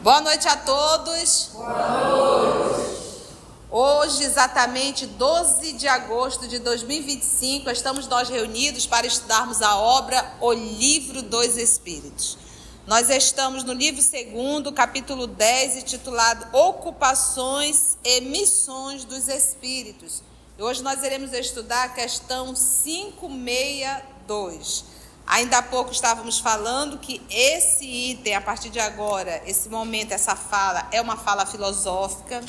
Boa noite a todos. Boa noite. Hoje, exatamente 12 de agosto de 2025, estamos nós reunidos para estudarmos a obra O Livro dos Espíritos. Nós estamos no livro 2, capítulo 10, intitulado Ocupações e Missões dos Espíritos. E hoje nós iremos estudar a questão 562. Ainda há pouco estávamos falando que esse item, a partir de agora, esse momento, essa fala, é uma fala filosófica.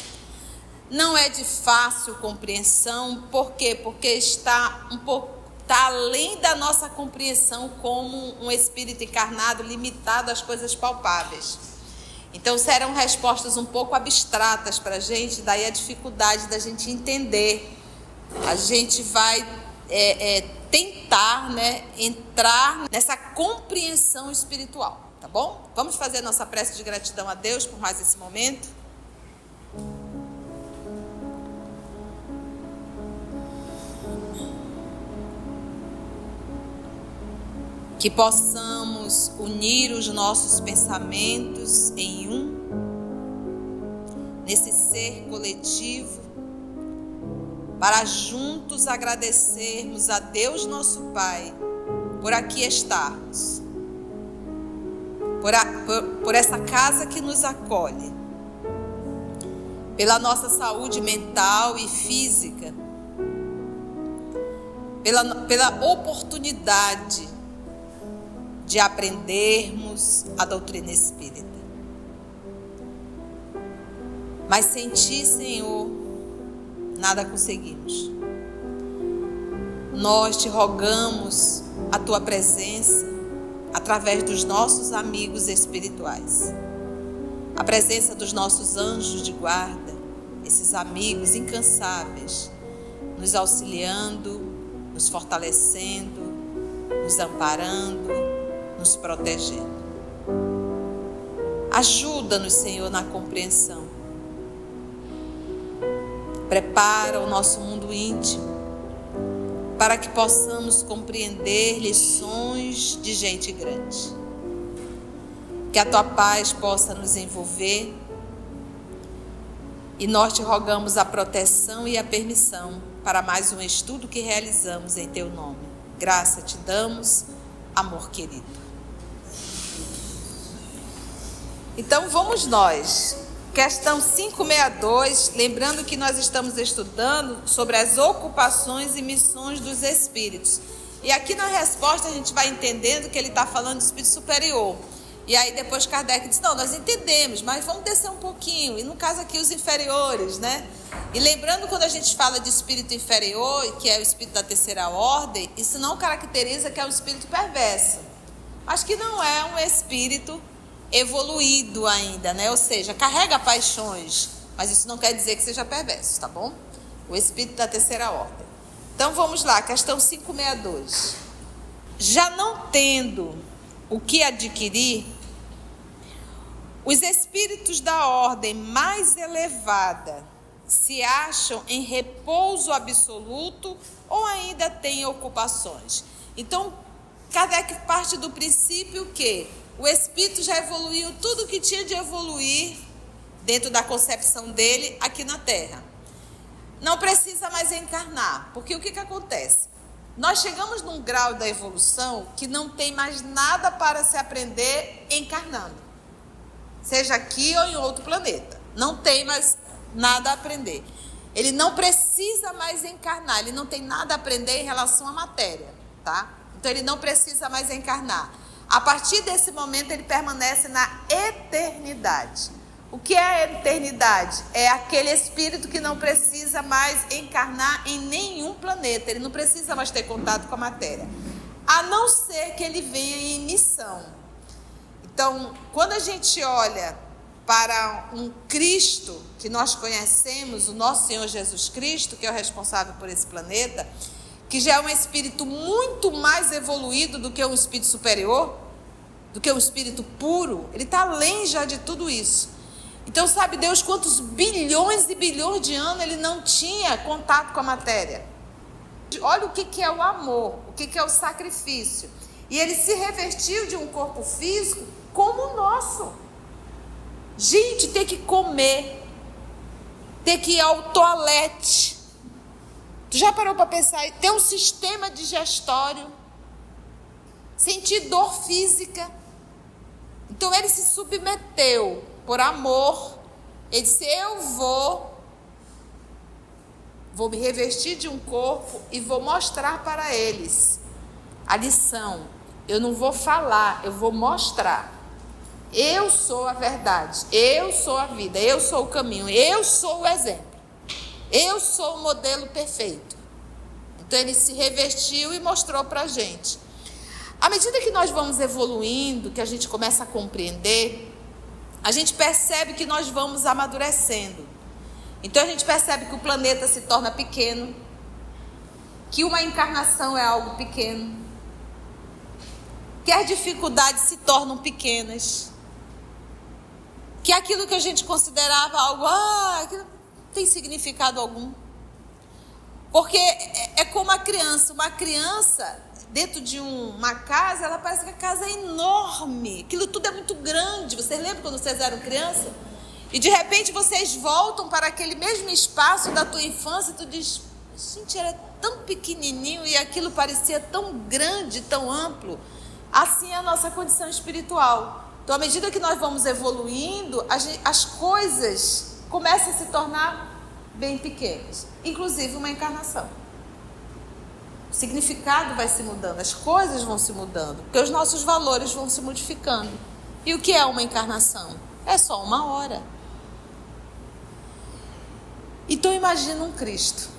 Não é de fácil compreensão. Por quê? Porque está além da nossa compreensão como um espírito encarnado, limitado às coisas palpáveis. Então serão respostas um pouco abstratas para a gente, daí a dificuldade da gente entender. A gente vai tentar, entrar nessa compreensão espiritual, tá bom? Vamos fazer nossa prece de gratidão a Deus por mais esse momento? Que possamos unir os nossos pensamentos em nesse ser coletivo, para juntos agradecermos a Deus nosso Pai por aqui estarmos, por essa casa que nos acolhe, pela nossa saúde mental e física, pela oportunidade de aprendermos a doutrina espírita. Mas sem Ti, Senhor, nada conseguimos. Nós Te rogamos a Tua presença através dos nossos amigos espirituais, a presença dos nossos anjos de guarda, esses amigos incansáveis, nos auxiliando, nos fortalecendo, nos amparando, nos protegendo. Ajuda-nos, Senhor, na compreensão. Prepara o nosso mundo íntimo para que possamos compreender lições de gente grande. Que a Tua paz possa nos envolver e nós Te rogamos a proteção e a permissão para mais um estudo que realizamos em Teu nome. Graça Te damos, amor querido. Então vamos nós. Questão 562, lembrando que nós estamos estudando sobre as ocupações e missões dos espíritos. E aqui na resposta a gente vai entendendo que ele está falando de espírito superior. E aí depois Kardec diz, não, nós entendemos, mas vamos descer um pouquinho. E no caso aqui os inferiores, né? E lembrando, quando a gente fala de espírito inferior, que é o espírito da terceira ordem, isso não caracteriza que é um espírito perverso. Mas que não é um espírito evoluído ainda, né? Ou seja, carrega paixões, mas isso não quer dizer que seja perverso, tá bom? O espírito da terceira ordem. Então vamos lá, questão 562. Já não tendo o que adquirir, os espíritos da ordem mais elevada se acham em repouso absoluto ou ainda têm ocupações? Então, Kardec parte do princípio que o espírito já evoluiu tudo o que tinha de evoluir dentro da concepção dele aqui na Terra. Não precisa mais encarnar, porque o que acontece? Nós chegamos num grau da evolução que não tem mais nada para se aprender encarnando. Seja aqui ou em outro planeta. Não tem mais nada a aprender. Ele não precisa mais encarnar, ele não tem nada a aprender em relação à matéria, tá? Então ele não precisa mais encarnar. A partir desse momento ele permanece na eternidade. O que é a eternidade? É aquele espírito que não precisa mais encarnar em nenhum planeta. Ele não precisa mais ter contato com a matéria. A não ser que ele venha em missão. Então, quando a gente olha para um Cristo que nós conhecemos, o nosso Senhor Jesus Cristo, que é o responsável por esse planeta, que já é um espírito muito mais evoluído do que um espírito superior, do que um espírito puro, ele está além já de tudo isso. Então sabe Deus quantos bilhões e bilhões de anos ele não tinha contato com a matéria. Olha o que é o amor, o que é o sacrifício. E ele se revestiu de um corpo físico como o nosso. Gente, ter que comer, ter que ir ao toalete. Tu já parou para pensar em ter um sistema digestório, sentir dor física? Então ele se submeteu por amor. Ele disse: eu vou me revestir de um corpo e vou mostrar para eles a lição. Eu não vou falar, eu vou mostrar. Eu sou a verdade, eu sou a vida, eu sou o caminho, eu sou o exemplo, eu sou o modelo perfeito. Então ele se revestiu e mostrou para a gente. À medida que nós vamos evoluindo, que a gente começa a compreender, a gente percebe que nós vamos amadurecendo. Então a gente percebe que o planeta se torna pequeno, que uma encarnação é algo pequeno, que as dificuldades se tornam pequenas, que aquilo que a gente considerava algo, aquilo não tem significado algum. Porque é como uma criança dentro de uma casa, ela parece que a casa é enorme, aquilo tudo é muito grande. Vocês lembram quando vocês eram criança? E de repente vocês voltam para aquele mesmo espaço da tua infância e tu diz: gente, era tão pequenininho e aquilo parecia tão grande, tão amplo. Assim é a nossa condição espiritual. Então, à medida que nós vamos evoluindo, as coisas começam a se tornar bem pequenas, inclusive uma encarnação. O significado vai se mudando, as coisas vão se mudando, porque os nossos valores vão se modificando. E o que é uma encarnação? É só uma hora. Então imagina um Cristo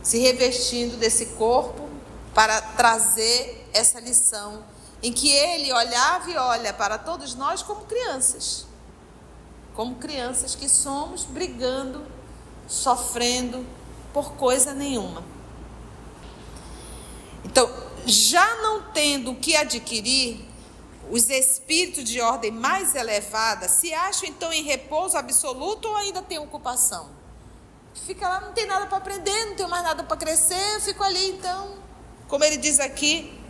se revestindo desse corpo para trazer essa lição, em que ele olhava e olha para todos nós como crianças que somos, brigando, sofrendo por coisa nenhuma. Então, já não tendo o que adquirir, os espíritos de ordem mais elevada se acham então em repouso absoluto ou ainda tem ocupação? Fica lá, não tem nada para aprender, não tem mais nada para crescer, eu fico ali então, como ele diz aqui,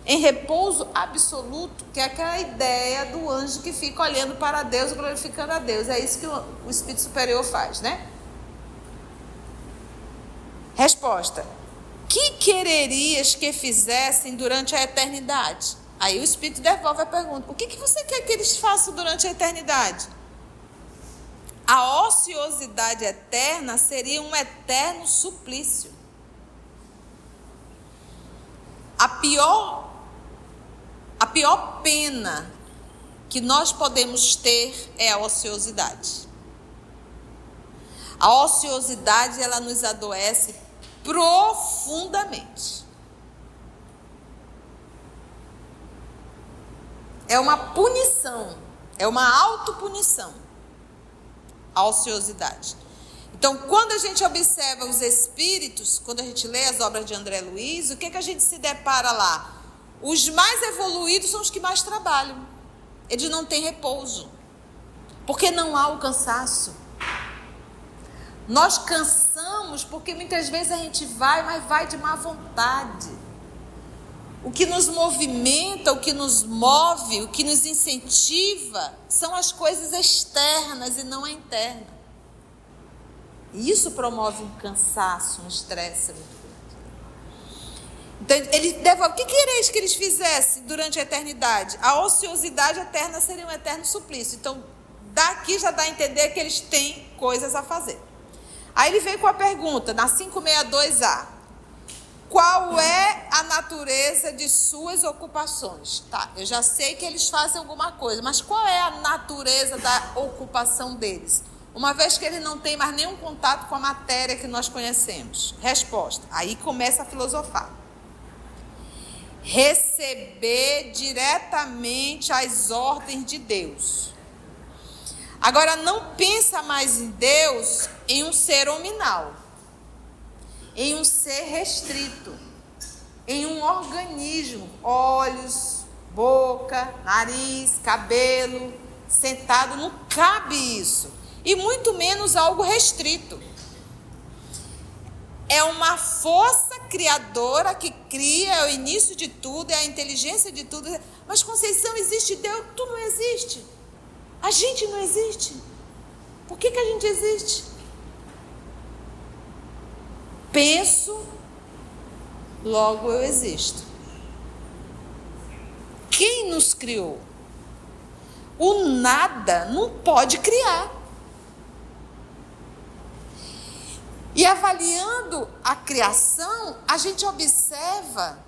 em repouso absoluto, que é aquela ideia do anjo que fica olhando para Deus, glorificando a Deus. É isso que o Espírito Superior faz, né? Resposta: que quererias que fizessem durante a eternidade? Aí o Espírito devolve a pergunta: o que você quer que eles façam durante a eternidade? A ociosidade eterna seria um eterno suplício. A pior pena que nós podemos ter é a ociosidade. A ociosidade, ela nos adoece profundamente. É uma punição, é uma autopunição, a ociosidade. Então, quando a gente observa os espíritos, quando a gente lê as obras de André Luiz, o que a gente se depara lá? Os mais evoluídos são os que mais trabalham. Eles não têm repouso, porque não há o cansaço. Nós cansamos porque muitas vezes a gente vai, mas vai de má vontade. O que nos movimenta, o que nos move, o que nos incentiva são as coisas externas e não a interna. E isso promove um cansaço, um estresse muito grande. Então, ele devolve: o que quereis que eles fizessem durante a eternidade? A ociosidade eterna seria um eterno suplício. Então, daqui já dá a entender que eles têm coisas a fazer. Aí ele vem com a pergunta, na 562A. Qual é a natureza de suas ocupações? Tá, eu já sei que eles fazem alguma coisa, mas qual é a natureza da ocupação deles? Uma vez que ele não tem mais nenhum contato com a matéria que nós conhecemos. Resposta: aí começa a filosofar. Receber diretamente as ordens de Deus. Agora, não pensa mais em Deus em um ser hominal, em um ser restrito, em um organismo, olhos, boca, nariz, cabelo, sentado, não cabe isso. E muito menos algo restrito. É uma força criadora que cria, é o início de tudo, é a inteligência de tudo. Mas, Conceição, existe Deus? Tu não existe. A gente não existe. Por que a gente existe? Penso, logo eu existo. Quem nos criou? O nada não pode criar. E avaliando a criação, a gente observa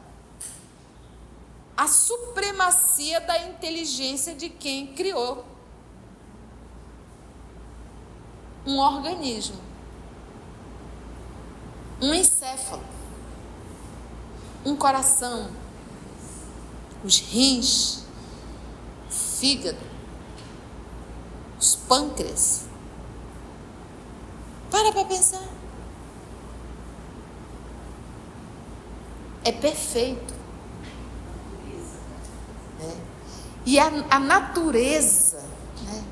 a supremacia da inteligência de quem criou um organismo, um encéfalo, um coração, os rins, o fígado, os pâncreas. Para pensar. É perfeito. E a natureza, né?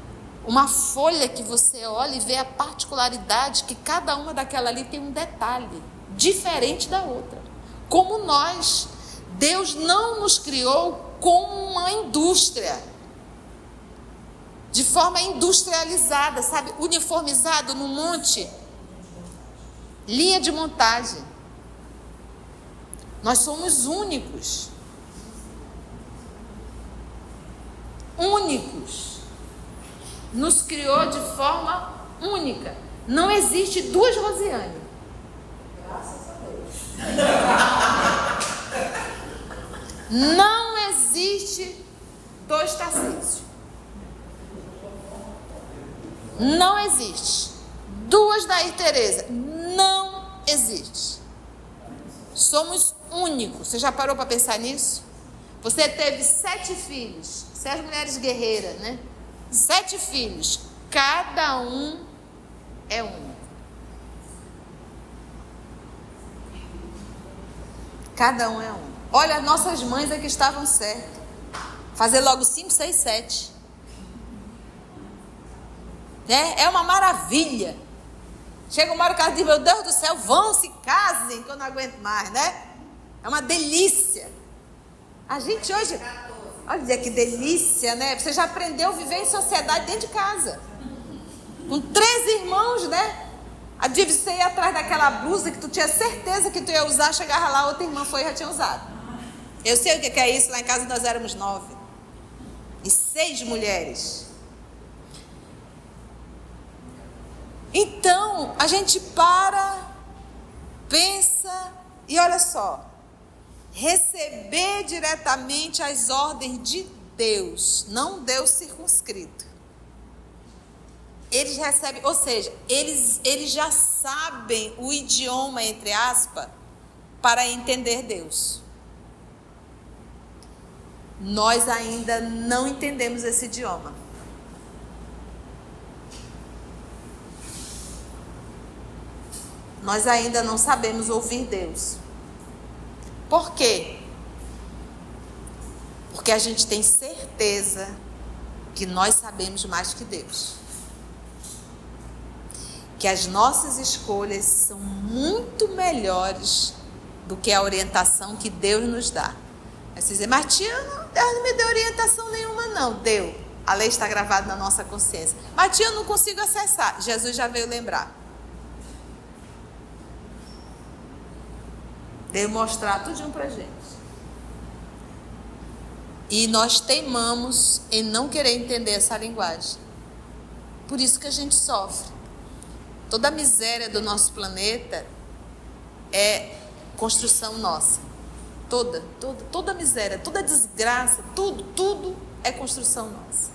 Uma folha que você olha e vê a particularidade que cada uma daquela ali tem um detalhe diferente da outra. Como nós, Deus não nos criou como uma indústria, de forma industrializada, sabe? Uniformizado num monte, linha de montagem. Nós somos únicos. Únicos. Nos criou de forma única. Não existe duas Rosiane. Graças a Deus. Não existe dois Tarcísio. Não existe. Duas Daí Tereza. Não existe. Somos únicos. Você já parou para pensar nisso? Você teve 7 filhos. Você é as mulheres guerreiras, né? 7 filhos. Cada um é único. Cada um é um. Olha, nossas mães é que estavam certas. Fazer logo 5, 6, 7. É uma maravilha. Chega uma hora que ela diz, meu Deus do céu, vão, se casem, que eu não aguento mais, né? É uma delícia. A gente hoje, olha que delícia, né? Você já aprendeu a viver em sociedade dentro de casa. Com 3 irmãos, né? A de você ia atrás daquela blusa que tu tinha certeza que tu ia usar, chegava lá, outra irmã foi e já tinha usado. Eu sei o que é isso, lá em casa nós éramos 9. E 6 mulheres. Então, a gente para, pensa e olha só. Receber diretamente as ordens de Deus, não Deus circunscrito. Eles recebem, ou seja, eles já sabem o idioma, entre aspas, para entender Deus. Nós ainda não entendemos esse idioma. Nós ainda não sabemos ouvir Deus. Por quê? Porque a gente tem certeza que nós sabemos mais que Deus. Que as nossas escolhas são muito melhores do que a orientação que Deus nos dá. Aí você diz, mas tia, Deus não me deu orientação nenhuma não. Deu. A lei está gravada na nossa consciência. Mas tia, eu não consigo acessar. Jesus já veio lembrar. Veio mostrar tudinho pra gente. E nós teimamos em não querer entender essa linguagem. Por isso que a gente sofre. Toda a miséria do nosso planeta é construção nossa. Toda a miséria, toda a desgraça, tudo é construção nossa.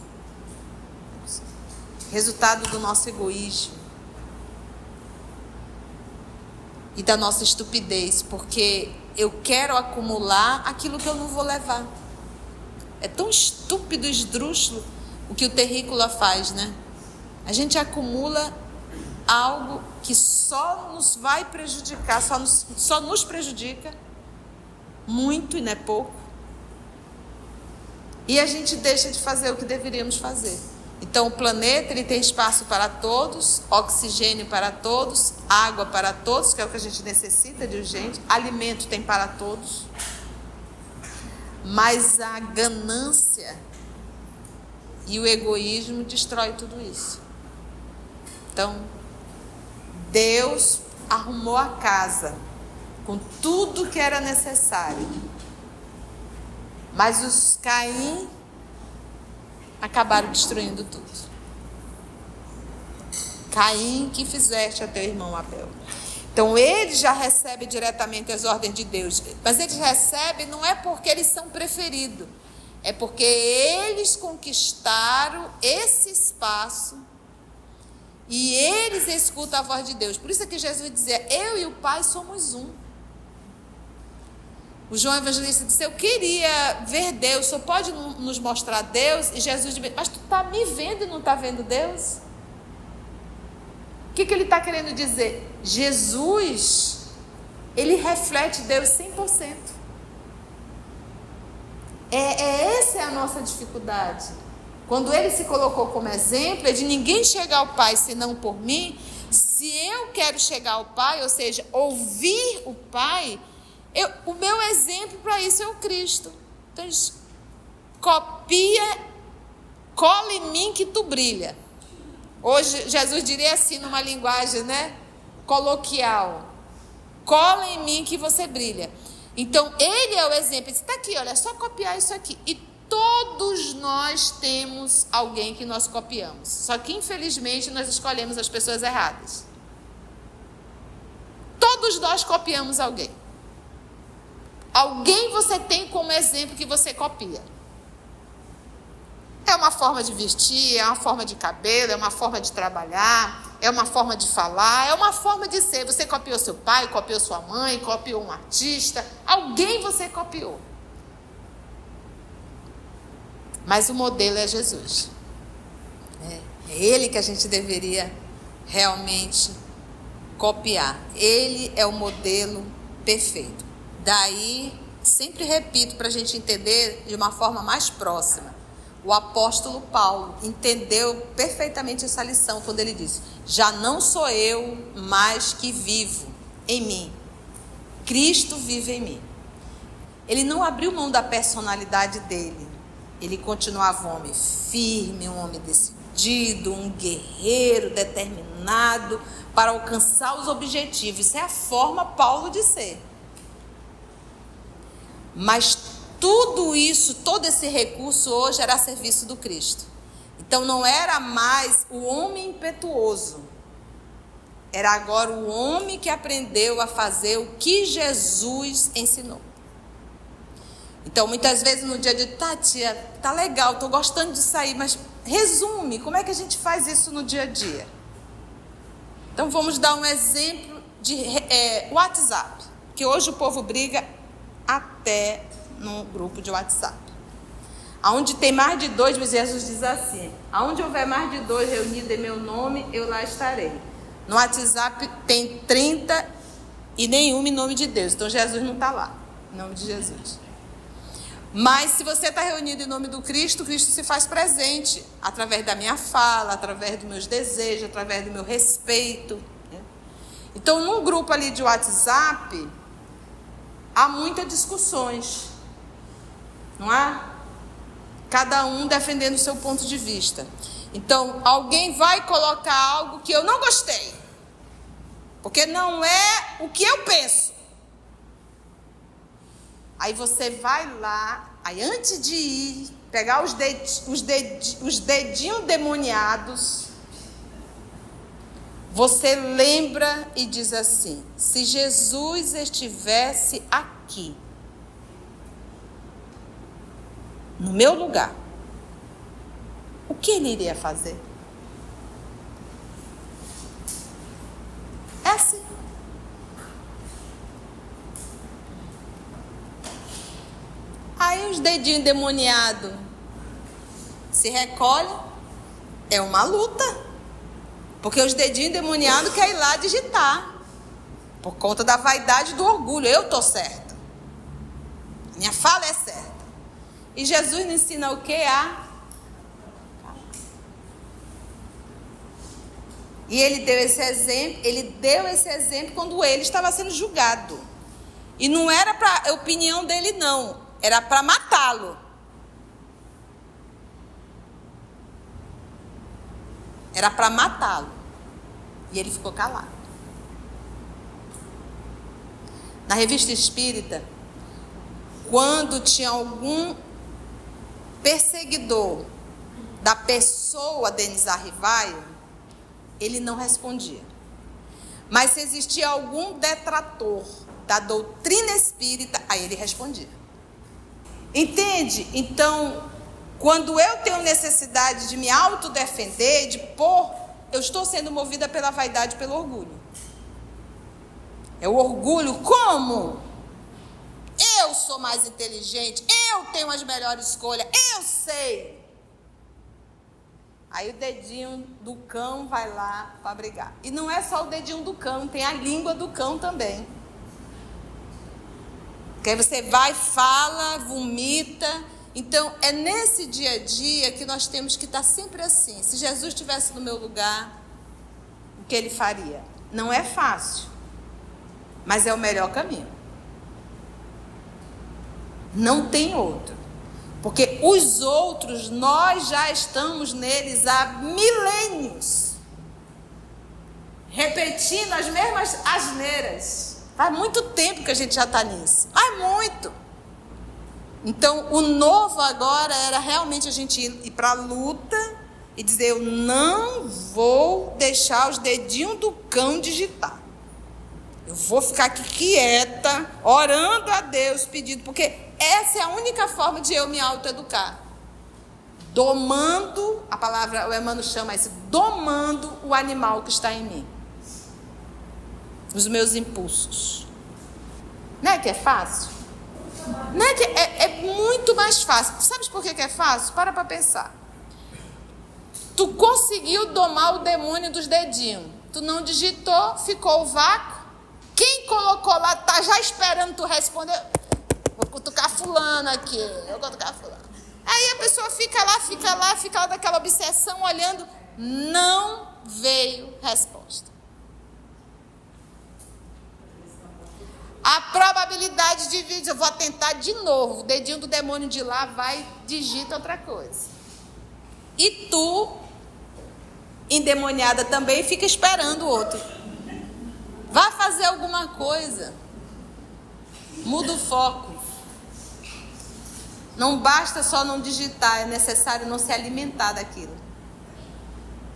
Resultado do nosso egoísmo. E da nossa estupidez, porque eu quero acumular aquilo que eu não vou levar. É tão estúpido, esdrúxulo o que o terrícola faz, né? A gente acumula algo que só nos vai prejudicar, só nos prejudica muito e não é pouco. E a gente deixa de fazer o que deveríamos fazer. Então o planeta ele tem espaço para todos, oxigênio para todos, água para todos, que é o que a gente necessita de urgente, alimento tem para todos. Mas a ganância E o egoísmo destrói tudo isso. Então, Deus arrumou a casa com tudo que era necessário. Mas os Caim acabaram destruindo tudo. Caim, que fizeste a teu irmão Abel. Então, eles já recebem diretamente as ordens de Deus. Mas eles recebem não é porque eles são preferidos. É porque eles conquistaram esse espaço e eles escutam a voz de Deus. Por isso é que Jesus dizia, eu e o Pai somos um. O João Evangelista disse, eu queria ver Deus, o senhor pode nos mostrar Deus? E Jesus disse, mas tu está me vendo e não está vendo Deus? O que ele está querendo dizer? Jesus, ele reflete Deus 100%. Essa é a nossa dificuldade. Quando ele se colocou como exemplo, é de ninguém chegar ao Pai senão por mim. Se eu quero chegar ao Pai, ou seja, ouvir o Pai, o meu exemplo para isso é o Cristo. Então, copia, cola em mim que tu brilha. Hoje, Jesus diria assim, numa linguagem, coloquial. Cola em mim que você brilha. Então, ele é o exemplo. Ele está aqui, olha, é só copiar isso aqui. E todos nós temos alguém que nós copiamos. Só que, infelizmente, nós escolhemos as pessoas erradas. Todos nós copiamos alguém. Alguém você tem como exemplo que você copia. É uma forma de vestir, é uma forma de cabelo, é uma forma de trabalhar, é uma forma de falar, é uma forma de ser. Você copiou seu pai, copiou sua mãe, copiou um artista. Alguém você copiou. Mas o modelo é Jesus. É ele que a gente deveria realmente copiar. Ele é o modelo perfeito. Daí, sempre repito para a gente entender de uma forma mais próxima. O apóstolo Paulo entendeu perfeitamente essa lição quando ele disse, já não sou eu mais que vivo em mim. Cristo vive em mim. Ele não abriu mão da personalidade dele. Ele continuava um homem firme, um homem decidido, um guerreiro determinado para alcançar os objetivos. Isso é a forma Paulo de ser. Mas tudo isso, todo esse recurso hoje era a serviço do Cristo. Então não era mais o homem impetuoso. Era agora o homem que aprendeu a fazer o que Jesus ensinou. Então muitas vezes no dia a dia, tia, tá legal, tô gostando de sair, mas resume, como é que a gente faz isso no dia a dia? Então vamos dar um exemplo de WhatsApp, que hoje o povo briga até no grupo de WhatsApp. Aonde tem mais de 2, Jesus diz assim, aonde houver mais de 2 reunidos em meu nome, eu lá estarei. No WhatsApp tem 30 e nenhum em nome de Deus. Então Jesus não está lá, em nome de Jesus. Mas se você está reunido em nome do Cristo, Cristo se faz presente através da minha fala, através dos meus desejos, através do meu respeito. Então, num grupo ali de WhatsApp, há muitas discussões, não há? Cada um defendendo o seu ponto de vista. Então, alguém vai colocar algo que eu não gostei, porque não é o que eu penso. Aí você vai lá, aí antes de ir, pegar os dedinhos demoniados, você lembra e diz assim, se Jesus estivesse aqui, no meu lugar, o que ele iria fazer? É assim. Aí os dedinhos endemoniados se recolhem, é uma luta. Porque os dedinhos endemoniados querem ir lá digitar. Por conta da vaidade e do orgulho. Eu estou certa. Minha fala é certa. E Jesus nos ensina o quê? E ele deu esse exemplo quando ele estava sendo julgado. E não era para a opinião dele, não. Era para matá-lo. Era para matá-lo. E ele ficou calado. Na Revista Espírita, quando tinha algum perseguidor da pessoa Denis Arrivaio, ele não respondia. Mas se existia algum detrator da doutrina espírita, aí ele respondia. Entende? Então, quando eu tenho necessidade de me autodefender, eu estou sendo movida pela vaidade, pelo orgulho. É o orgulho como? Eu sou mais inteligente, eu tenho as melhores escolhas, eu sei. Aí o dedinho do cão vai lá para brigar. E não é só o dedinho do cão, tem a língua do cão também. Que aí você vai, fala, vomita. Então, é nesse dia a dia que nós temos que estar sempre assim. Se Jesus estivesse no meu lugar, o que ele faria? Não é fácil, mas é o melhor caminho. Não tem outro. Porque os outros, nós já estamos neles há milênios. Repetindo as mesmas asneiras. Faz muito tempo que a gente já está nisso. Faz muito. Então, o novo agora era realmente a gente ir para a luta e dizer, eu não vou deixar os dedinhos do cão digitar. Eu vou ficar aqui quieta, orando a Deus, pedindo, porque essa é a única forma de eu me autoeducar. Domando, a palavra, o Emmanuel chama isso, domando o animal que está em mim. Os meus impulsos. Não é que é fácil? Não é que é muito mais fácil. Sabe por que é fácil? Para pensar. Tu conseguiu domar o demônio dos dedinhos. Tu não digitou, ficou o vácuo. Quem colocou lá, tá já esperando tu responder. Vou cutucar fulano aqui. Eu vou cutucar fulano. Aí a pessoa fica lá daquela obsessão olhando. Não veio resposta. A probabilidade de vídeo, eu vou tentar de novo. O dedinho do demônio de lá vai, digita outra coisa. E tu, endemoniada também, fica esperando o outro. Vá fazer alguma coisa. Muda o foco. Não basta só não digitar, é necessário não se alimentar daquilo.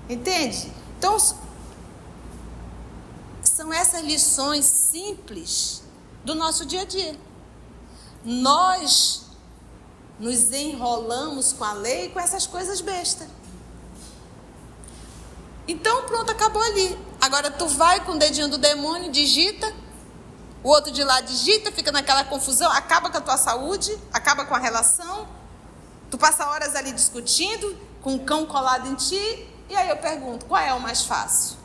Entende? Então, são essas lições simples do nosso dia a dia. Nós nos enrolamos com a lei e com essas coisas bestas. Então pronto, acabou ali. Agora tu vai com o dedinho do demônio, digita, o outro de lá digita, fica naquela confusão, acaba com a tua saúde, acaba com a relação, tu passa horas ali discutindo, com o cão colado em ti, e aí eu pergunto, qual é o mais fácil?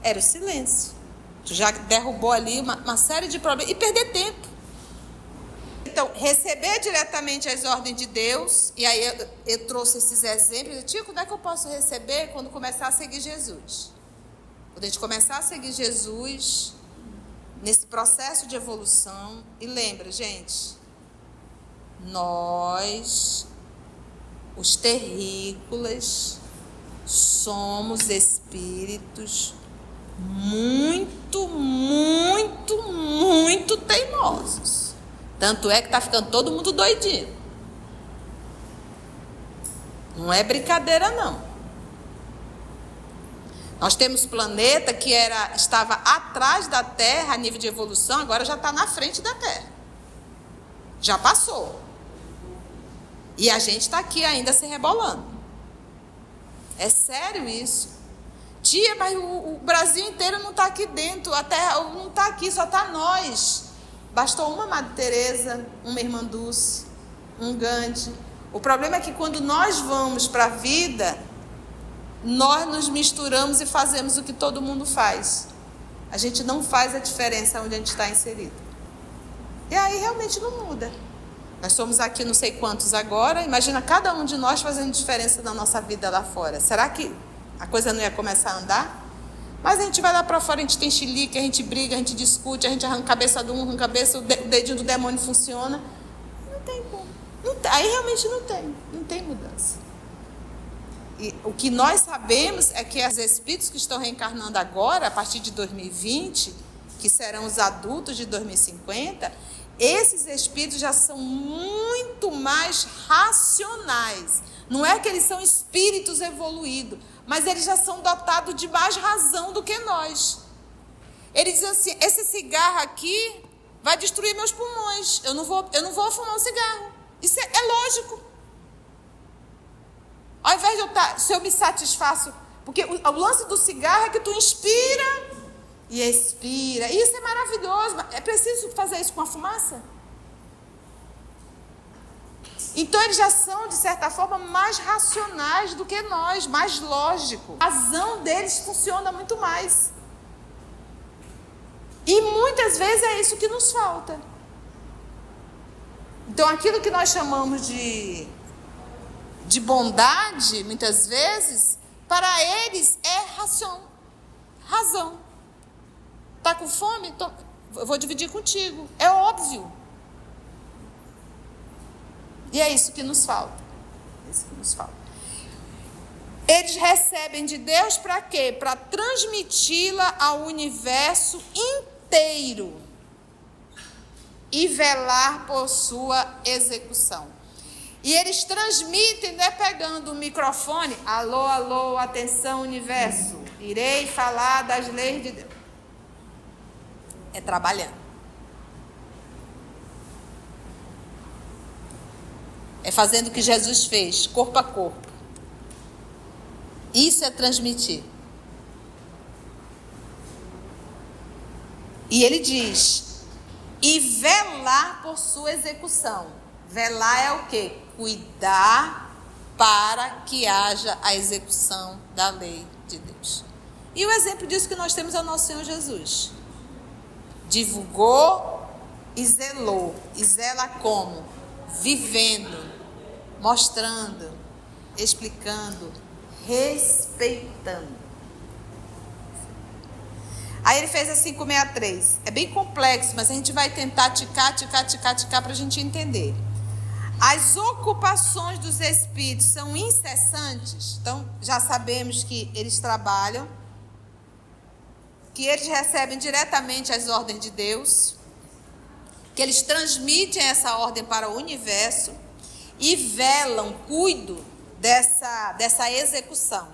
Era o silêncio. Tu já derrubou ali uma série de problemas. E perder tempo. Então, receber diretamente as ordens de Deus. E aí eu trouxe esses exemplos. Tio, como é que eu posso receber quando começar a seguir Jesus? Quando a gente começar a seguir Jesus, nesse processo de evolução. E lembra, gente, nós, os terrícolas, somos espíritos muito, muito, muito teimosos. Tanto é que está ficando todo mundo doidinho. Não é brincadeira, não. Nós temos planeta que estava atrás da Terra a nível de evolução, agora já está na frente da Terra. Já passou. E a gente está aqui ainda se rebolando. É sério isso. Tia, mas o Brasil inteiro não está aqui dentro, a Terra não está aqui, só está nós. Bastou uma Madre Teresa, uma Irmã Dulce, um Gandhi. O problema é que quando nós vamos para a vida, nós nos misturamos e fazemos o que todo mundo faz. A gente não faz a diferença onde a gente está inserido. E aí realmente não muda. Nós somos aqui não sei quantos agora, imagina cada um de nós fazendo diferença na nossa vida lá fora. Será que a coisa não ia começar a andar? Mas a gente vai lá para fora, a gente tem chilique, a gente briga, a gente discute, a gente arranca a cabeça de um, arranca a cabeça, o dedinho do demônio funciona. Não tem como. Não tem, aí realmente não tem mudança. E o que nós sabemos é que os espíritos que estão reencarnando agora, a partir de 2020, que serão os adultos de 2050, esses espíritos já são muito mais racionais. Não é que eles são espíritos evoluídos, mas eles já são dotados de mais razão do que nós. Ele diz assim: esse cigarro aqui vai destruir meus pulmões. Eu não vou fumar um cigarro. Isso é lógico. Ao invés de se eu me satisfaço, porque o lance do cigarro é que tu inspira e expira. Isso é maravilhoso. Mas é preciso fazer isso com a fumaça? Então eles já são, de certa forma, mais racionais do que nós, mais lógico. A razão deles funciona muito mais. E muitas vezes é isso que nos falta. Então aquilo que nós chamamos de bondade, muitas vezes, para eles é razão. Está com fome? Eu vou dividir contigo. É óbvio. E é isso que nos falta. Eles recebem de Deus para quê? Para transmiti-la ao universo inteiro e velar por sua execução. E eles transmitem, não é pegando o microfone, alô, alô, atenção universo, irei falar das leis de Deus. É trabalhando. É fazendo o que Jesus fez, corpo a corpo. Isso é transmitir. E ele diz, e velar por sua execução. Velar é o quê? Cuidar para que haja a execução da lei de Deus. E o exemplo disso que nós temos é o nosso Senhor Jesus. Divulgou e zelou. E zela como? Vivendo, mostrando, explicando, respeitando. Aí ele fez a 563. É bem complexo, mas a gente vai tentar ticar para a gente entender. As ocupações dos espíritos são incessantes. Então, já sabemos que eles trabalham, que eles recebem diretamente as ordens de Deus, que eles transmitem essa ordem para o universo e velam, cuidam dessa execução.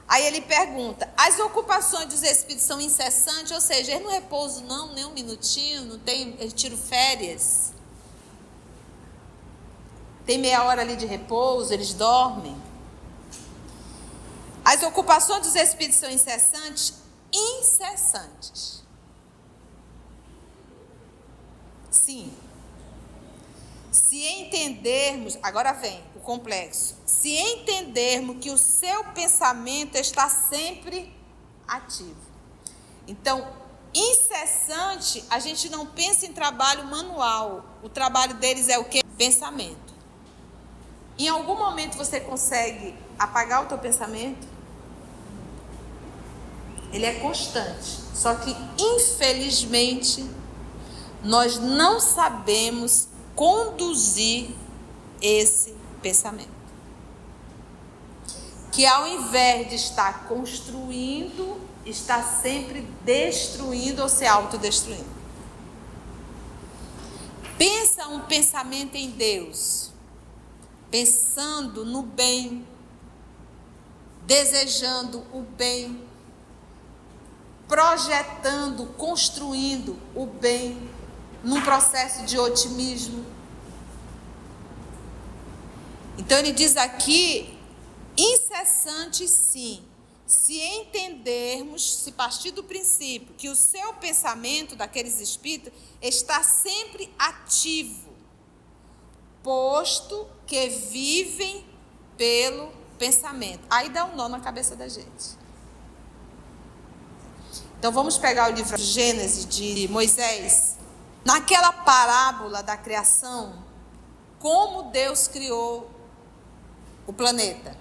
Aí ele pergunta, as ocupações dos espíritos são incessantes? Ou seja, eles não repousam não, nem um minutinho, não tem, eles tiram férias? Tem meia hora ali de repouso, eles dormem? As ocupações dos espíritos são incessantes? Incessantes. Sim. Se entendermos, agora vem o complexo, se entendermos que o seu pensamento está sempre ativo. Então, incessante, a gente não pensa em trabalho manual. O trabalho deles é o quê? Pensamento. Em algum momento você consegue apagar o teu pensamento? Ele é constante. Só que, infelizmente, nós não sabemos conduzir esse pensamento. Que ao invés de estar construindo, está sempre destruindo ou se autodestruindo. Pensa um pensamento em Deus, pensando no bem, desejando o bem, projetando, construindo o bem, num processo de otimismo. Então ele diz aqui, incessante sim, se entendermos, se partir do princípio que o seu pensamento daqueles espíritos está sempre ativo, posto que vivem pelo pensamento. Aí dá um nó na cabeça da gente. Então vamos pegar o livro de Gênesis de Moisés. Naquela parábola da criação, como Deus criou o planeta.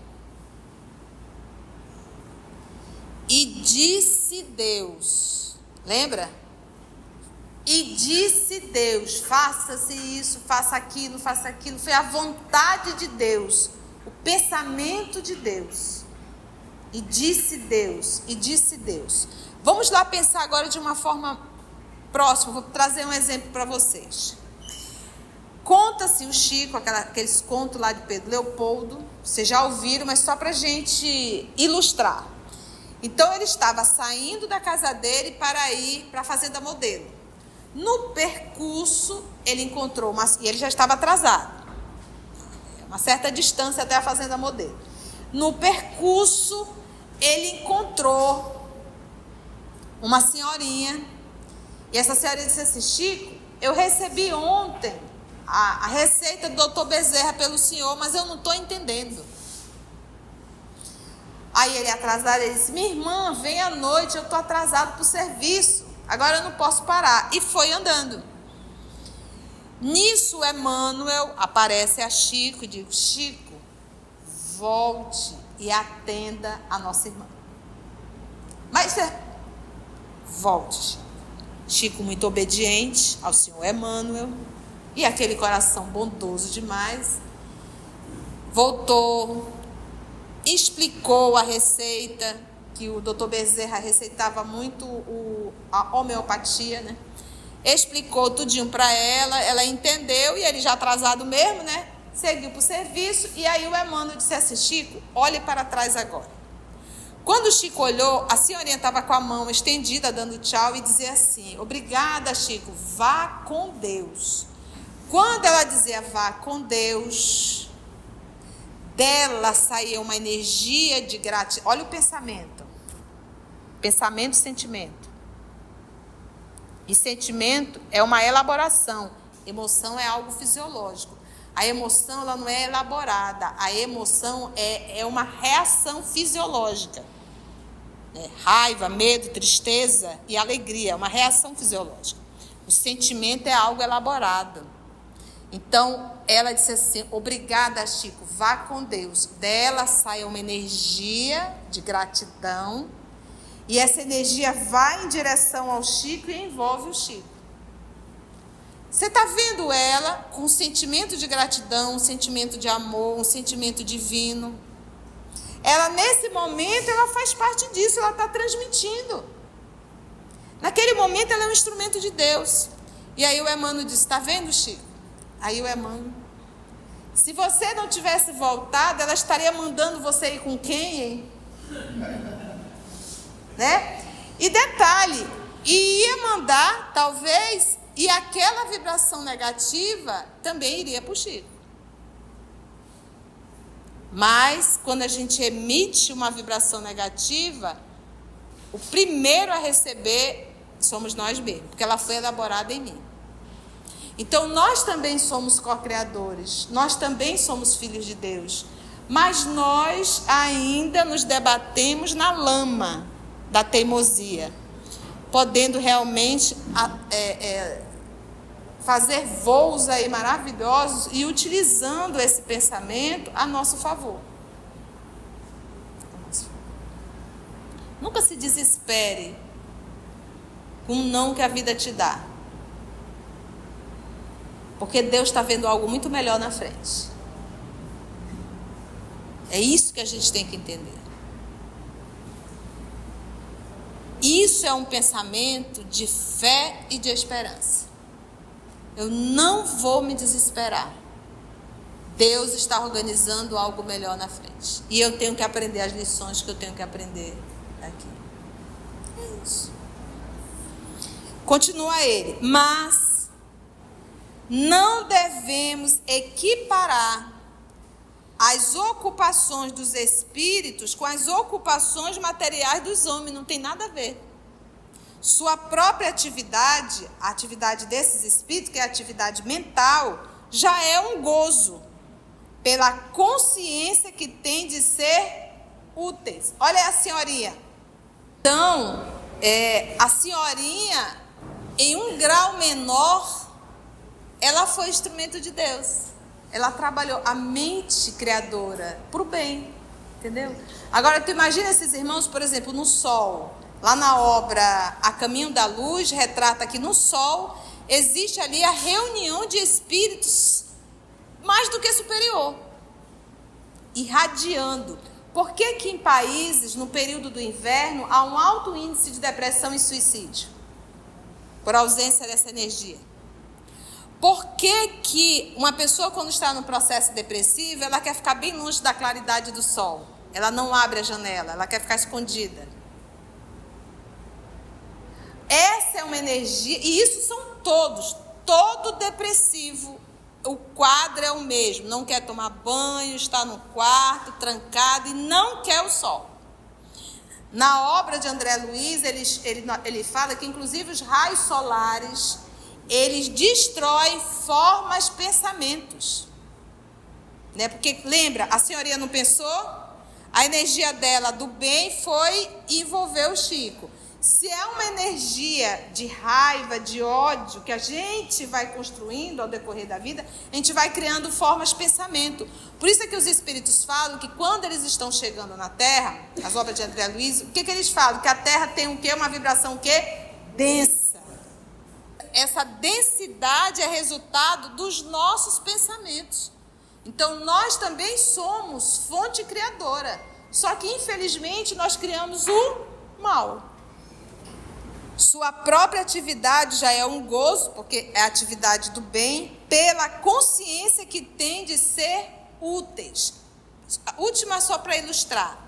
E disse Deus, lembra? E disse Deus, faça-se isso, faça aquilo. Foi a vontade de Deus, o pensamento de Deus. E disse Deus. Vamos lá pensar agora de uma forma próxima. Vou trazer um exemplo para vocês. Conta-se o Chico, aqueles contos lá de Pedro Leopoldo. Vocês já ouviram, mas só para a gente ilustrar. Então ele estava saindo da casa dele para ir para a Fazenda Modelo. No percurso, ele encontrou e ele já estava atrasado. Uma certa distância até a Fazenda Modelo. No percurso, ele encontrou uma senhorinha. E essa senhorinha disse assim: Chico, eu recebi ontem a receita do Dr. Bezerra pelo senhor, mas eu não estou entendendo. Aí ele atrasado, ele disse: minha irmã, vem à noite, eu estou atrasado para o serviço, agora eu não posso parar. E foi andando. Nisso, Emmanuel aparece a Chico e diz: Chico, volte e atenda a nossa irmã. Mas volte. Chico, muito obediente ao senhor Emmanuel, e aquele coração bondoso demais, voltou, explicou a receita, que o Dr. Bezerra receitava muito a homeopatia, né? Explicou tudinho para ela entendeu, e ele já atrasado mesmo, né? Seguiu para o serviço, e aí o Emmanuel disse assim: Chico, olhe para trás agora. Quando o Chico olhou, a senhorinha estava com a mão estendida, dando tchau, e dizia assim: obrigada, Chico, vá com Deus. Quando ela dizia vá com Deus, dela saía uma energia de gratidão. Olha o pensamento. Pensamento e sentimento. E sentimento é uma elaboração. Emoção é algo fisiológico. A emoção, ela não é elaborada. A emoção é uma reação fisiológica. Raiva, medo, tristeza e alegria. É uma reação fisiológica. O sentimento é algo elaborado. Então, ela disse assim: obrigada, Chico, vá com Deus. Dela sai uma energia de gratidão. E essa energia vai em direção ao Chico e envolve o Chico. Você está vendo ela com um sentimento de gratidão, um sentimento de amor, um sentimento divino. Ela, nesse momento, ela faz parte disso, ela está transmitindo. Naquele momento, ela é um instrumento de Deus. E aí o Emmanuel disse: está vendo, Chico? Aí o Emmanuel: se você não tivesse voltado, ela estaria mandando você ir com quem, hein? Né? E detalhe, ia mandar, talvez, e aquela vibração negativa também iria para o Chico. Mas, quando a gente emite uma vibração negativa, o primeiro a receber somos nós mesmos, porque ela foi elaborada em mim. Então, nós também somos co-criadores, nós também somos filhos de Deus, mas nós ainda nos debatemos na lama da teimosia, podendo realmente fazer voos aí maravilhosos e utilizando esse pensamento a nosso favor. Nunca se desespere com o não que a vida te dá. Porque Deus está vendo algo muito melhor na frente. É isso que a gente tem que entender. Isso é um pensamento de fé e de esperança. Eu não vou me desesperar. Deus está organizando algo melhor na frente. E eu tenho que aprender as lições que eu tenho que aprender aqui. É isso. Continua ele. Mas não devemos equiparar as ocupações dos espíritos com as ocupações materiais dos homens. Não tem nada a ver. Sua própria atividade, a atividade desses espíritos, que é a atividade mental, já é um gozo, pela consciência que tem de ser úteis. Olha a senhorinha. Então, a senhorinha, em um grau menor, ela foi instrumento de Deus. Ela trabalhou a mente criadora para o bem, entendeu? Agora, tu imagina esses irmãos, por exemplo, no sol. Lá na obra A Caminho da Luz, retrata que no sol existe ali a reunião de espíritos mais do que superior, irradiando. Por que que em países, no período do inverno, há um alto índice de depressão e suicídio? Por ausência dessa energia. Por que que uma pessoa, quando está no processo depressivo, ela quer ficar bem longe da claridade do sol? Ela não abre a janela, ela quer ficar escondida. Essa é uma energia, e isso são todos, todo depressivo, o quadro é o mesmo, não quer tomar banho, está no quarto, trancado e não quer o sol. Na obra de André Luiz, ele fala que inclusive os raios solares, eles destroem formas, pensamentos. Né? Porque lembra, a senhorinha não pensou? A energia dela do bem foi e envolveu o Chico. Se é uma energia de raiva, de ódio, que a gente vai construindo ao decorrer da vida, a gente vai criando formas de pensamento. Por isso é que os espíritos falam que quando eles estão chegando na Terra, as obras de André Luiz, o que eles falam? Que a Terra tem um quê? Uma vibração o quê? Densa. Essa densidade é resultado dos nossos pensamentos. Então, nós também somos fonte criadora. Só que, infelizmente, nós criamos o mal. Sua própria atividade já é um gozo, porque é a atividade do bem, pela consciência que tem de ser úteis. A última só para ilustrar.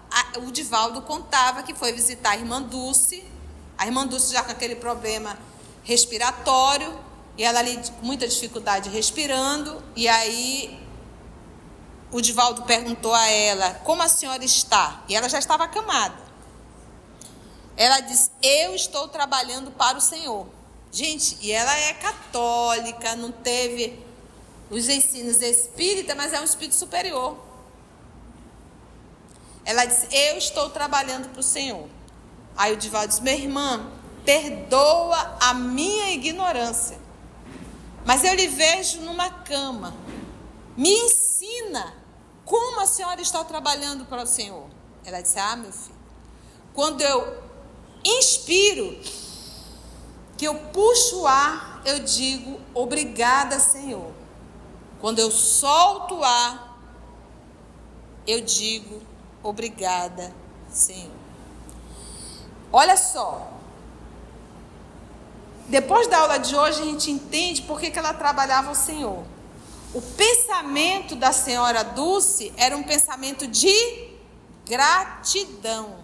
O Divaldo contava que foi visitar a irmã Dulce já com aquele problema respiratório, e ela ali com muita dificuldade respirando, e aí o Divaldo perguntou a ela, como a senhora está? E ela já estava acamada. Ela disse, eu estou trabalhando para o Senhor. Gente, e ela é católica, não teve os ensinos espíritas, mas é um espírito superior. Ela disse, eu estou trabalhando para o Senhor. Aí o Divaldo disse, minha irmã, perdoa a minha ignorância, mas eu lhe vejo numa cama. Me ensina como a senhora está trabalhando para o Senhor. Ela disse, meu filho, quando eu inspiro, que eu puxo o ar, eu digo, obrigada, Senhor. Quando eu solto o ar, eu digo, obrigada, Senhor. Olha só. Depois da aula de hoje, a gente entende por que ela trabalhava o Senhor. O pensamento da senhora Dulce era um pensamento de gratidão.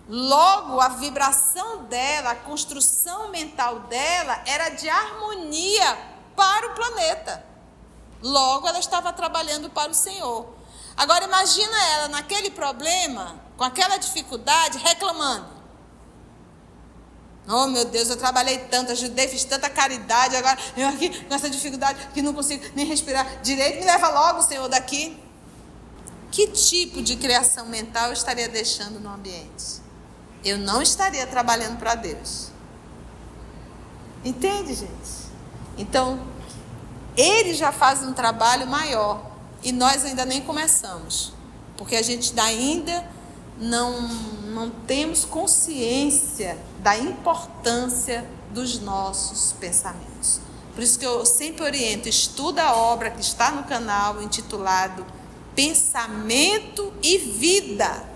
Logo, a vibração dela, a construção mental dela era de harmonia para o planeta. Logo, ela estava trabalhando para o Senhor. Agora, imagina ela naquele problema, com aquela dificuldade, reclamando. Oh, meu Deus, eu trabalhei tanto, ajudei, fiz tanta caridade, agora eu aqui com essa dificuldade que não consigo nem respirar direito, me leva logo, Senhor, daqui. Que tipo de criação mental eu estaria deixando no ambiente? Eu não estaria trabalhando para Deus. Entende, gente? Então, ele já faz um trabalho maior e nós ainda nem começamos, porque a gente ainda não temos consciência da importância dos nossos pensamentos. Por isso que eu sempre oriento, estuda a obra que está no canal intitulado Pensamento e Vida.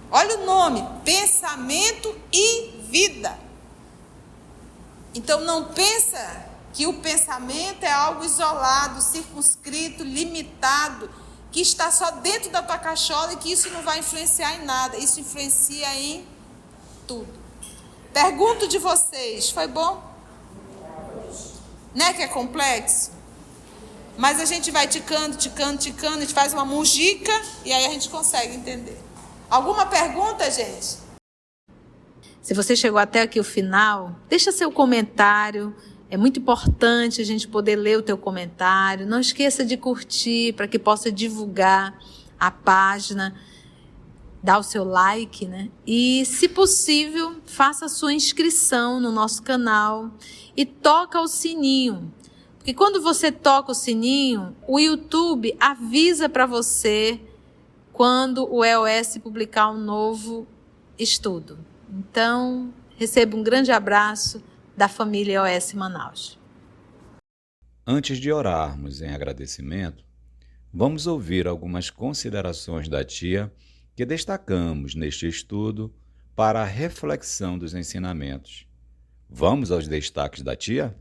Olha o nome, Pensamento e Vida. Então não pensa que o pensamento é algo isolado, circunscrito, limitado, que está só dentro da tua cachola e que isso não vai influenciar em nada. Isso influencia em tudo. Pergunto de vocês, foi bom? Né que é complexo? Mas a gente vai ticando, a gente faz uma mujica e aí a gente consegue entender. Alguma pergunta, gente? Se você chegou até aqui o final, deixa seu comentário. É muito importante a gente poder ler o teu comentário. Não esqueça de curtir para que possa divulgar a página. Dá o seu like, né? E, se possível, faça a sua inscrição no nosso canal e toca o sininho. Porque quando você toca o sininho, o YouTube avisa para você quando o EOS publicar um novo estudo. Então, receba um grande abraço da família EOS Manaus. Antes de orarmos em agradecimento, Vamos ouvir algumas considerações da tia que destacamos neste estudo para a reflexão dos ensinamentos. Vamos aos destaques da tia?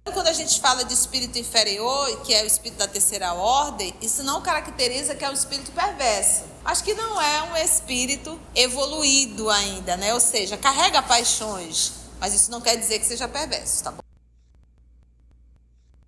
Quando a gente fala de espírito inferior, que é o espírito da terceira ordem, isso não caracteriza que é um espírito perverso. Acho que não é um espírito evoluído ainda, né? Ou seja, carrega paixões, mas isso não quer dizer que seja perverso, tá bom?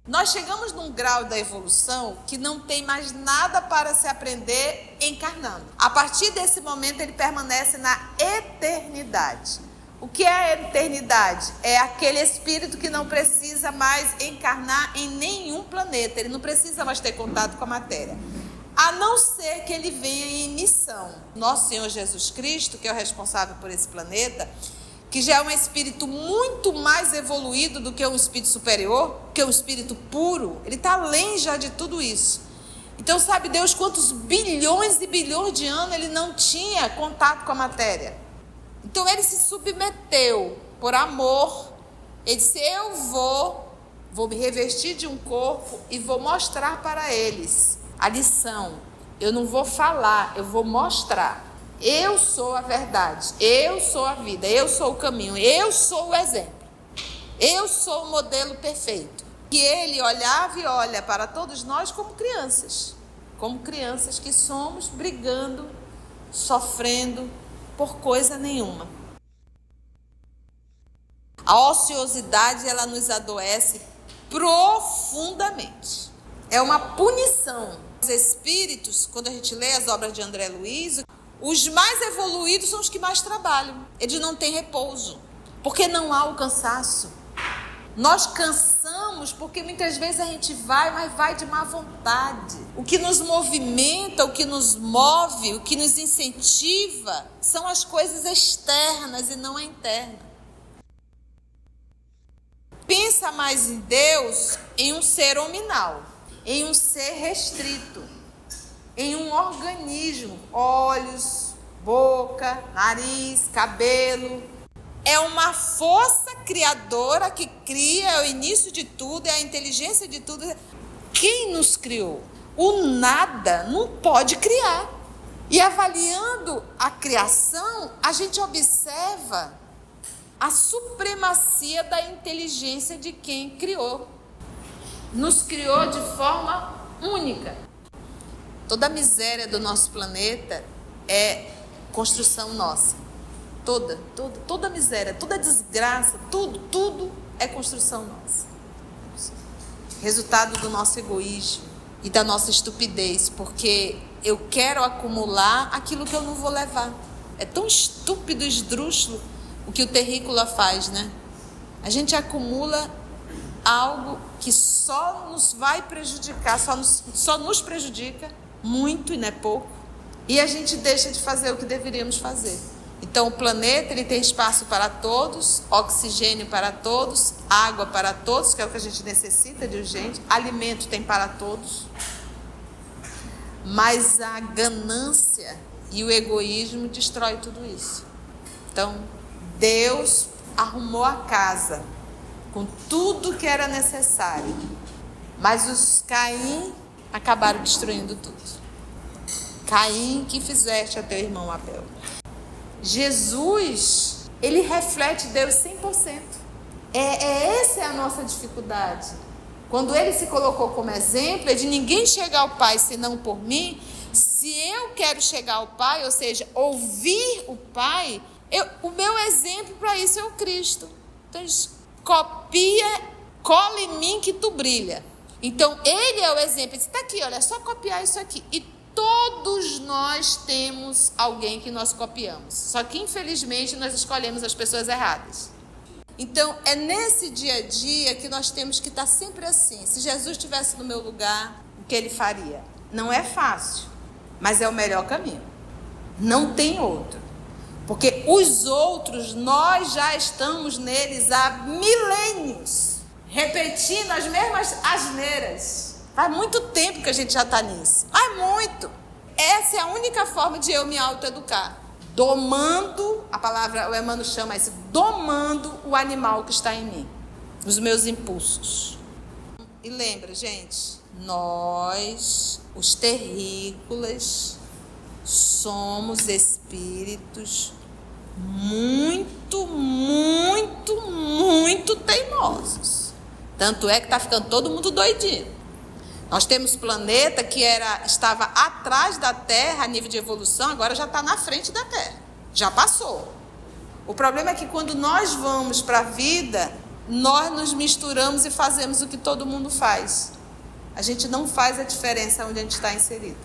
Nós chegamos num grau da evolução que não tem mais nada para se aprender encarnando. A partir desse momento ele permanece na eternidade. O que é a eternidade? É aquele espírito que não precisa mais encarnar em nenhum planeta. Ele não precisa mais ter contato com a matéria. A não ser que ele venha em missão. Nosso Senhor Jesus Cristo, que é o responsável por esse planeta, que já é um espírito muito mais evoluído do que um espírito superior, que é um espírito puro, ele está além já de tudo isso. Então sabe Deus quantos bilhões e bilhões de anos ele não tinha contato com a matéria. Então ele se submeteu por amor. Ele disse, eu vou me revestir de um corpo e vou mostrar para eles a lição. Eu não vou falar, eu vou mostrar. Eu sou a verdade, eu sou a vida, eu sou o caminho, eu sou o exemplo. Eu sou o modelo perfeito. E ele olhava e olha para todos nós como crianças que somos, brigando, sofrendo por coisa nenhuma. A ociosidade, ela nos adoece profundamente. É uma punição. Os espíritos, quando a gente lê as obras de André Luiz, os mais evoluídos são os que mais trabalham. Eles não têm repouso, porque não há o cansaço. Nós cansamos porque muitas vezes a gente mas vai de má vontade. O que nos movimenta, o que nos move, o que nos incentiva são as coisas externas e não a interna. Pensa mais em Deus em um ser hominal, em um ser restrito, em um organismo, olhos, boca, nariz, cabelo. É uma força criadora que cria, é o início de tudo, é a inteligência de tudo. Quem nos criou? O nada não pode criar. E avaliando a criação, a gente observa a supremacia da inteligência de quem criou. Nos criou de forma única. Toda a miséria do nosso planeta é construção nossa. Toda a miséria, toda a desgraça, tudo é construção nossa. Resultado do nosso egoísmo e da nossa estupidez, porque eu quero acumular aquilo que eu não vou levar. É tão estúpido, esdrúxulo o que o terrícola faz, né? A gente acumula algo que só nos vai prejudicar, só nos prejudica muito e não é pouco, e a gente deixa de fazer o que deveríamos fazer. Então o planeta ele tem espaço para todos, oxigênio para todos, água para todos, que é o que a gente necessita de urgente, alimento tem para todos, mas a ganância e o egoísmo destrói tudo isso. Então Deus arrumou a casa com tudo que era necessário, mas os Caim acabaram destruindo tudo. Caim, que fizeste a teu irmão Abel. Jesus, ele reflete Deus 100%. Essa é a nossa dificuldade. Quando ele se colocou como exemplo, é de ninguém chegar ao Pai senão por mim. Se eu quero chegar ao Pai, ou seja, ouvir o Pai, o meu exemplo para isso é o Cristo. Então, cola em mim que tu brilha. Então, ele é o exemplo. Ele está aqui, olha, é só copiar isso aqui. E todos nós temos alguém que nós copiamos. Só que, infelizmente, nós escolhemos as pessoas erradas. Então, é nesse dia a dia que nós temos que estar sempre assim. Se Jesus estivesse no meu lugar, o que ele faria? Não é fácil, mas é o melhor caminho. Não tem outro. Porque os outros, nós já estamos neles há milênios, repetindo as mesmas asneiras. Faz muito tempo que a gente já está nisso. Faz muito. Essa é a única forma de eu me autoeducar. Domando, a palavra, o Emmanuel chama isso, domando o animal que está em mim. Os meus impulsos. E lembra, gente, nós, os terrícolas, somos espíritos muito, muito, muito teimosos. Tanto é que está ficando todo mundo doidinho. Nós temos planeta que estava atrás da Terra a nível de evolução, agora já está na frente da Terra. Já passou. O problema é que quando nós vamos para a vida, nós nos misturamos e fazemos o que todo mundo faz. A gente não faz a diferença onde a gente está inserido.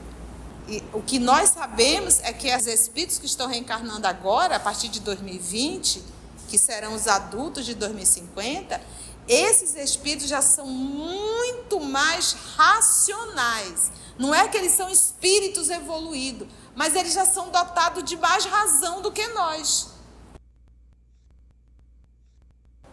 E o que nós sabemos é que os espíritos que estão reencarnando agora, a partir de 2020, que serão os adultos de 2050, esses espíritos já são muito mais racionais. Não é que eles são espíritos evoluídos, mas eles já são dotados de mais razão do que nós.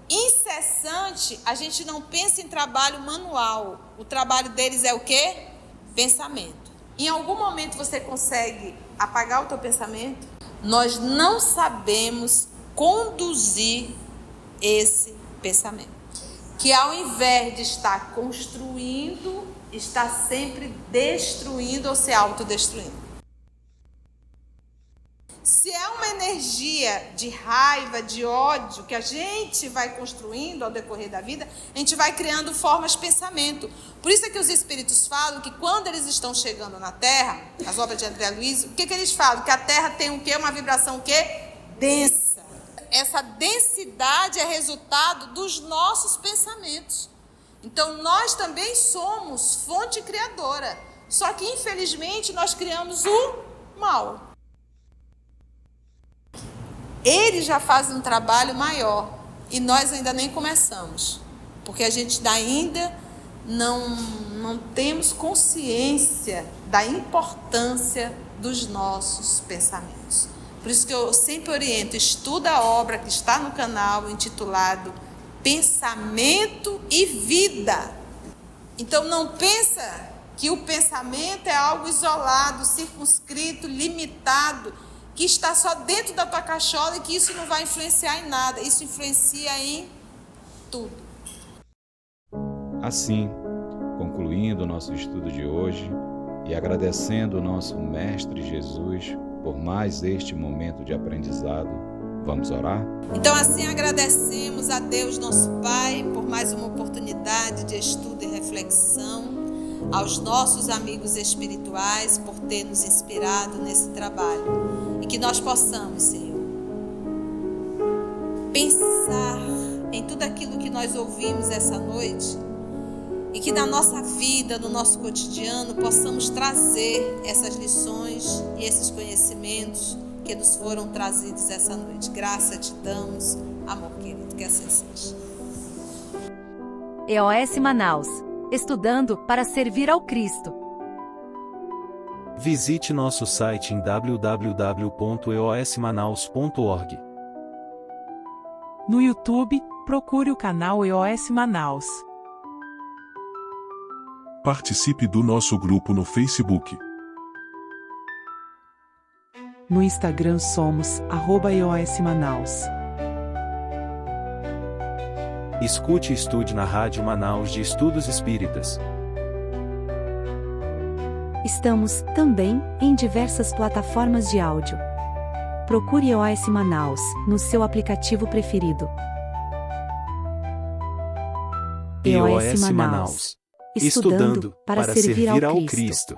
Incessante, a gente não pensa em trabalho manual. O trabalho deles é o quê? Pensamento. Em algum momento você consegue apagar o teu pensamento? Nós não sabemos conduzir esse pensamento. Que ao invés de estar construindo, está sempre destruindo ou se autodestruindo. Se é uma energia de raiva, de ódio, que a gente vai construindo ao decorrer da vida, a gente vai criando formas de pensamento. Por isso é que os espíritos falam que quando eles estão chegando na Terra, as obras de André Luiz, o que eles falam? Que a Terra tem o quê? Uma vibração o quê? Densa. Essa densidade é resultado dos nossos pensamentos. Então, nós também somos fonte criadora. Só que, infelizmente, nós criamos o mal. Eles já fazem um trabalho maior e nós ainda nem começamos, porque a gente ainda não temos consciência da importância dos nossos pensamentos. Por isso que eu sempre oriento, estuda a obra que está no canal intitulado Pensamento e Vida. Então não pensa que o pensamento é algo isolado, circunscrito, limitado, que está só dentro da tua cachola e que isso não vai influenciar em nada. Isso influencia em tudo. Assim, concluindo o nosso estudo de hoje e agradecendo o nosso Mestre Jesus por mais este momento de aprendizado, vamos orar? Então assim agradecemos a Deus nosso Pai por mais uma oportunidade de estudo e reflexão, aos nossos amigos espirituais por ter nos inspirado nesse trabalho. E que nós possamos, Senhor, pensar em tudo aquilo que nós ouvimos essa noite e que na nossa vida, no nosso cotidiano, possamos trazer essas lições e esses conhecimentos que nos foram trazidos essa noite. Graça te damos, amor querido, que assim seja. EOS Manaus, estudando para servir ao Cristo. Visite nosso site em www.eosmanaus.org. No YouTube, procure o canal EOS Manaus. Participe do nosso grupo no Facebook. No Instagram somos @EOS Manaus. Escute e estude na Rádio Manaus de Estudos Espíritas. Estamos, também, em diversas plataformas de áudio. Procure EOS Manaus, no seu aplicativo preferido. EOS Manaus. Estudando para servir ao Cristo.